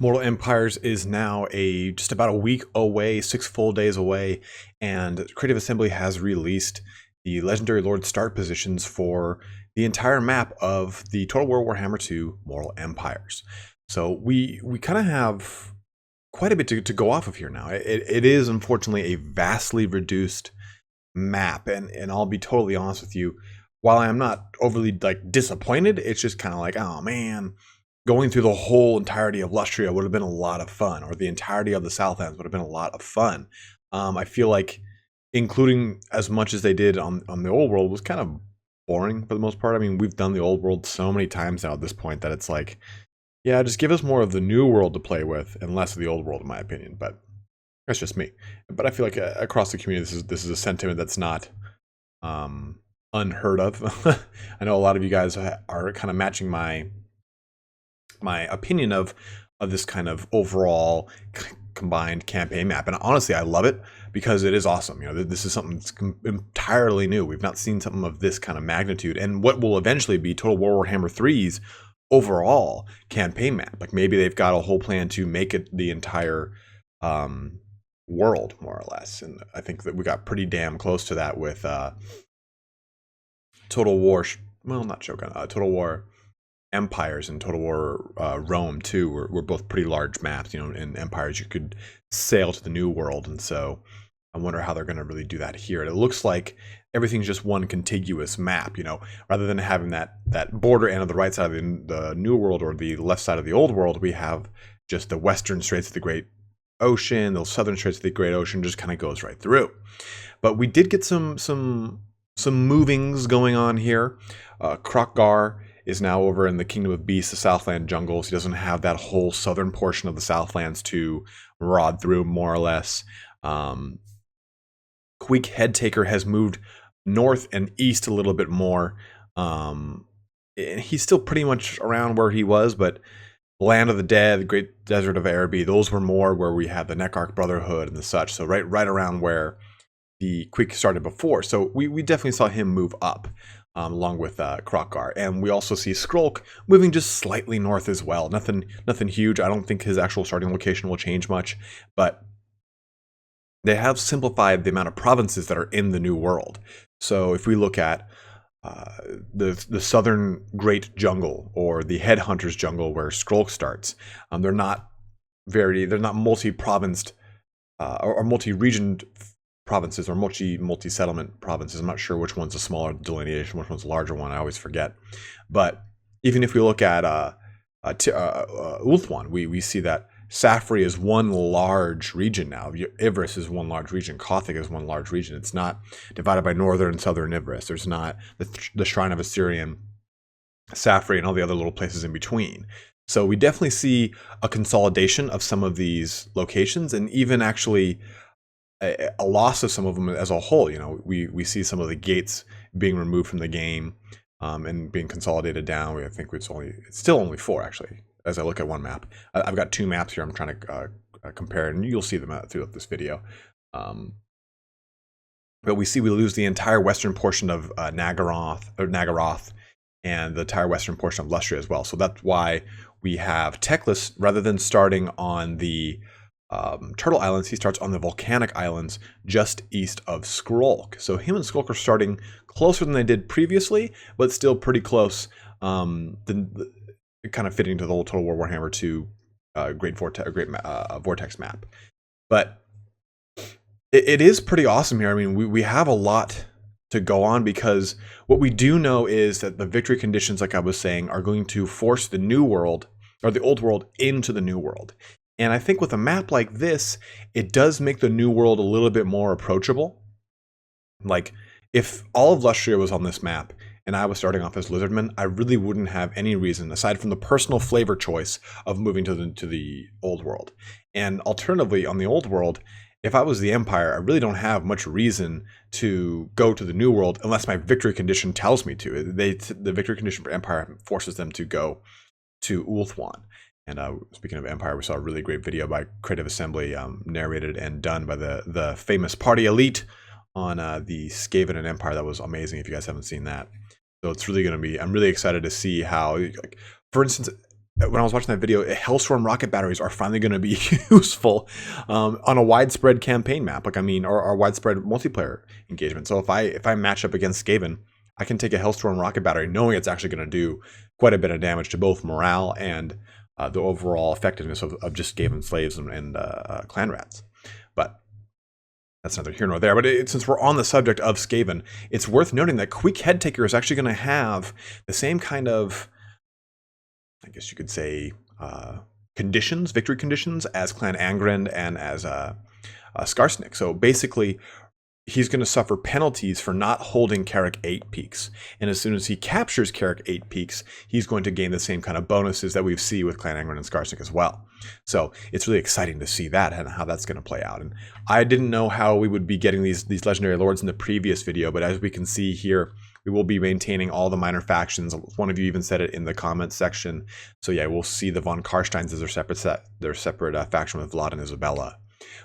Mortal Empires is now just about a week away, 6 full days away, and Creative Assembly has released the Legendary Lord start positions for the entire map of the Total War Warhammer 2 Mortal Empires. So we kind of have quite a bit to go off of here now. It is unfortunately a vastly reduced map, and I'll be totally honest with you, while I'm not overly disappointed, it's just kind of like, oh man, going through the whole entirety of Lustria would have been a lot of fun, or the entirety of the Southlands would have been a lot of fun. I feel like including as much as they did on the old world was kind of boring for the most part. I mean, we've done the old world so many times now at this point that it's like, yeah, just give us more of the new world to play with and less of the old world, in my opinion. But that's just me. But I feel like across the community, this is a sentiment that's not unheard of. I know a lot of you guys are kind of matching my opinion of this kind of overall combined campaign map, and honestly I love it because it is awesome. You know, this is something that's entirely new. We've not seen something of this kind of magnitude, and what will eventually be Total War Warhammer 3's overall campaign map. Like, maybe they've got a whole plan to make it the entire world, more or less, and I think that we got pretty damn close to that with Total War, well, not Shogun, Total War Empires and Total War Rome too were both pretty large maps. You know, in Empires you could sail to the New World, and so I wonder how they're going to really do that here. And it looks like everything's just one contiguous map. You know, rather than having that border end of the right side of the New World or the left side of the Old World, we have just the western straits of the Great Ocean, the southern straits of the Great Ocean just kind of goes right through. But we did get some movings going on here. Krokgar is now over in the Kingdom of Beasts, the Southland jungles. He doesn't have that whole southern portion of the Southlands to rod through, more or less. Queek Headtaker has moved north and east a little bit more. He's still pretty much around where he was, but Land of the Dead, the Great Desert of Araby, those were more where we had the Neckarch Brotherhood and the such. So right around where the Queek started before. So we definitely saw him move up. Along with Krokgar. And we also see Skrolk moving just slightly north as well. Nothing huge. I don't think his actual starting location will change much, but they have simplified the amount of provinces that are in the New World. So if we look at the southern Great Jungle or the Headhunters Jungle where Skrolk starts, they're not multi-provinced or multi-regioned provinces or multi-settlement provinces. I'm not sure which one's a smaller delineation, which one's a larger one. I always forget. But even if we look at Ulthuan, we see that Safri is one large region now. Ivris is one large region. Kothic is one large region. It's not divided by northern and southern Ivris. There's not the Shrine of Assyrian, Safri, and all the other little places in between. So we definitely see a consolidation of some of these locations, and even actually a loss of some of them as a whole. You know, we see some of the gates being removed from the game and being consolidated down. I think it's still only 4 actually. As I look at one map, I've got 2 maps here. I'm trying to compare, and you'll see them throughout this video. But we lose the entire western portion of Nagaroth, and the entire western portion of Lustria as well. So that's why we have Teclis, rather than starting on the Turtle Islands, he starts on the Volcanic Islands just east of Skrolk. So him and Skrolk are starting closer than they did previously, but still pretty close. Kind of fitting to the whole Total War Warhammer 2 Great Vortex map. But it is pretty awesome here. I mean, we have a lot to go on, because what we do know is that the victory conditions, like I was saying, are going to force the New World, or the Old World, into the New World. And I think with a map like this, it does make the New World a little bit more approachable. Like, if all of Lustria was on this map and I was starting off as Lizardman, I really wouldn't have any reason, aside from the personal flavor choice, of moving to the Old World. And alternatively, on the Old World, if I was the Empire, I really don't have much reason to go to the New World unless my victory condition tells me to. The victory condition for Empire forces them to go to Ulthuan. And speaking of Empire, we saw a really great video by Creative Assembly, narrated and done by the famous Party Elite on the Skaven and Empire. That was amazing if you guys haven't seen that. So it's really going to be, I'm really excited to see how, like, for instance, when I was watching that video, Hellstorm rocket batteries are finally going to be useful on a widespread campaign map, like or widespread multiplayer engagement. So if I match up against Skaven, I can take a Hellstorm rocket battery, knowing it's actually going to do quite a bit of damage to both morale and the overall effectiveness of just Skaven slaves and clan rats. But that's neither here nor there. But since we're on the subject of Skaven, it's worth noting that Quick Headtaker is actually going to have the same kind of, I guess you could say, conditions, victory conditions, as Clan Angren and as Skarsnik. So basically, he's going to suffer penalties for not holding Carrick 8 peaks. And as soon as he captures Carrick 8 peaks, he's going to gain the same kind of bonuses that we see with Clan Angren and Skarsnik as well. So it's really exciting to see that and how that's going to play out. And I didn't know how we would be getting these legendary lords in the previous video, but as we can see here, we will be maintaining all the minor factions. One of you even said it in the comments section. So yeah, we'll see the Von Karsteins as their separate faction with Vlad and Isabella.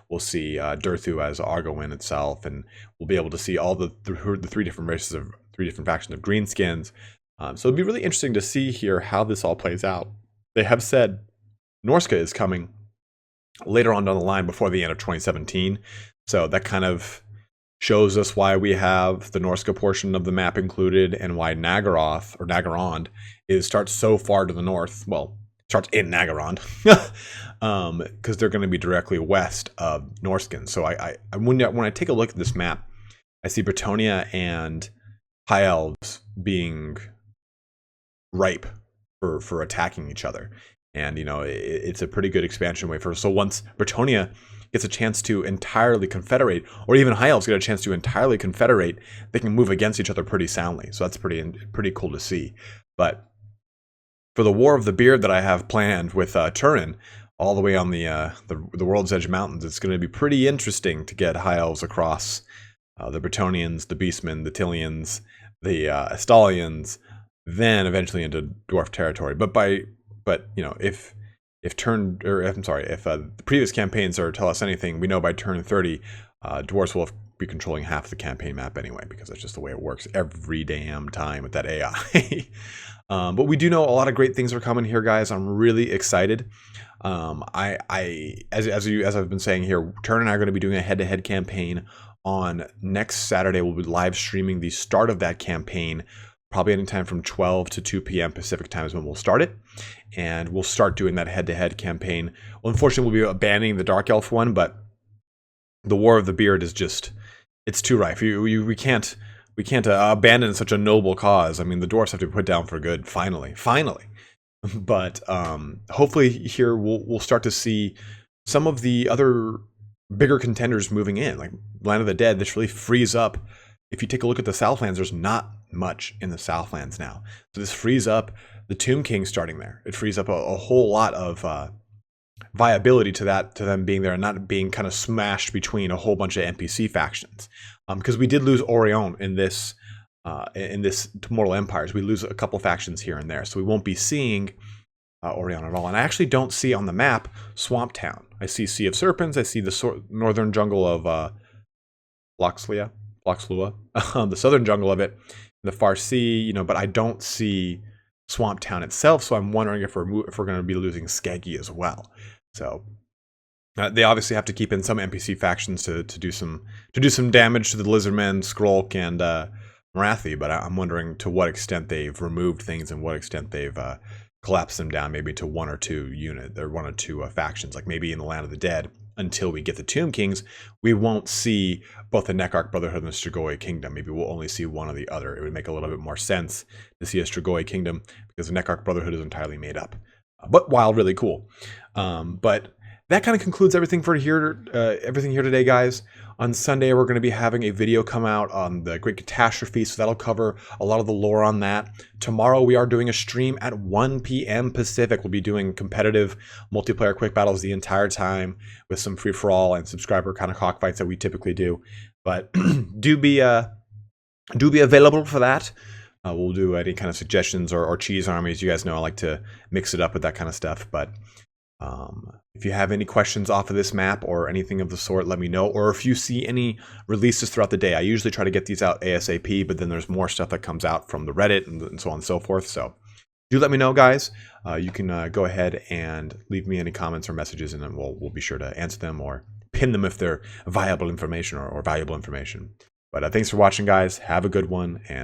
We'll see Durthu as Argowin itself, and we'll be able to see all the three different races of three different factions of greenskins. So it'll be really interesting to see here how this all plays out. They have said Norska is coming later on down the line before the end of 2017. So that kind of shows us why we have the Norska portion of the map included and why Nagaroth, or Nagarond, starts so far to the north. Well, starts in Nagarond, because they're going to be directly west of Norskin. So when I take a look at this map, I see Bretonnia and High Elves being ripe for attacking each other. And, it's a pretty good expansion way so once Bretonnia gets a chance to entirely confederate, or even High Elves get a chance to entirely confederate, they can move against each other pretty soundly. So that's pretty cool to see. But for the War of the Beard that I have planned with Turin, all the way on the World's Edge Mountains, it's going to be pretty interesting to get High Elves across the Bretonnians, the Beastmen, the Tillians, the Astalians, then eventually into Dwarf territory. But if the previous campaigns tell us anything, we know by turn 30, Dwarves will be controlling half the campaign map anyway, because that's just the way it works every damn time with that AI. But we do know a lot of great things are coming here, guys. I'm really excited. As I've been saying here, Turn and I are going to be doing a head-to-head campaign on next Saturday. We'll be live streaming the start of that campaign, probably anytime from 12 to 2 p.m. Pacific time is when we'll start it. And we'll start doing that head-to-head campaign. Well, unfortunately, we'll be abandoning the Dark Elf one, but the War of the Beard is just, it's too rife. We can't abandon such a noble cause. I mean, the dwarves have to be put down for good. Finally. But hopefully here we'll start to see some of the other bigger contenders moving in, like Land of the Dead. This really frees up. If you take a look at the Southlands, there's not much in the Southlands now. So this frees up the Tomb King starting there. It frees up a whole lot of viability to them being there and not being kind of smashed between a whole bunch of NPC factions. Because we did lose Orion in this Mortal Empires. We lose a couple factions here and there, so we won't be seeing Orion at all. And I actually don't see on the map Swamp Town. I see Sea of Serpents. I see the northern jungle of Loxlua, the southern jungle of it, the far sea. But I don't see Swamp Town itself. So I'm wondering if we're going to be losing Skaggy as well. So they obviously have to keep in some NPC factions to do some damage to the Lizardmen, Skrulk, and Marathi, but I'm wondering to what extent they've removed things and what extent they've collapsed them down maybe to one or two factions, like maybe in the Land of the Dead. Until we get the Tomb Kings, we won't see both the Neckarch Brotherhood and the Strigoi Kingdom. Maybe we'll only see one or the other. It would make a little bit more sense to see a Strigoi Kingdom because the Neckarch Brotherhood is entirely made up. But while really cool. But that kind of concludes everything here today, guys. On Sunday, we're going to be having a video come out on the Great Catastrophe, so that'll cover a lot of the lore on that. Tomorrow, we are doing a stream at 1 p.m. Pacific. We'll be doing competitive multiplayer quick battles the entire time with some free-for-all and subscriber kind of cockfights that we typically do. But do be available for that. We'll do any kind of suggestions or cheese armies. You guys know I like to mix it up with that kind of stuff, but if you have any questions off of this map or anything of the sort, let me know. Or if you see any releases throughout the day, I usually try to get these out ASAP, but then there's more stuff that comes out from the Reddit and so on and so forth. So do let me know, guys. You can go ahead and leave me any comments or messages, and then we'll be sure to answer them or pin them if they're viable information or valuable information. But thanks for watching, guys. Have a good one, and